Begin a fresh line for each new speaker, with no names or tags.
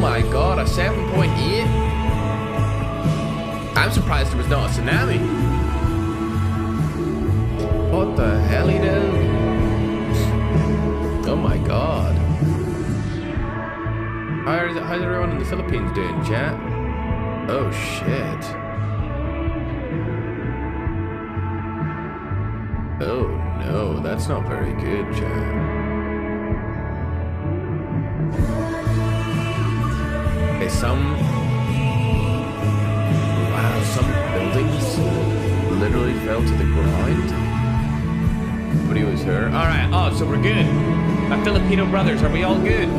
my god, a 7.8? I'm surprised there was not a tsunami. What the hell, you know? Oh my god. How's everyone in the Philippines doing, chat? Oh shit. Oh no, that's not very good, chat. Okay, some buildings literally fell to the ground. Nobody was hurt. Alright, oh, so we're good. My Filipino brothers, are we all good?